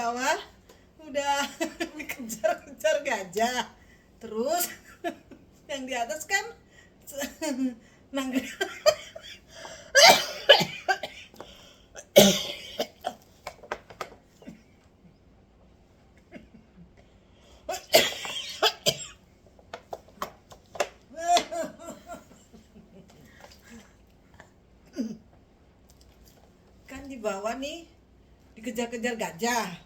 bawah udah dikejar-kejar gajah, terus yang di atas kan nanggung. Kan di bawah nih dikejar-kejar gajah.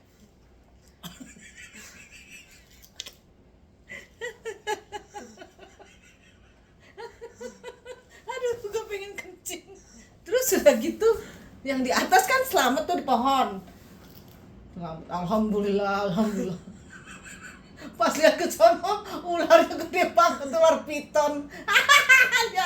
Aduh, gue pengen kencing. Terus udah gitu, yang di atas kan selamat tuh di pohon. Alhamdulillah, alhamdulillah. Pas lihat ke sono, ularnya gede banget, ular piton. Ya,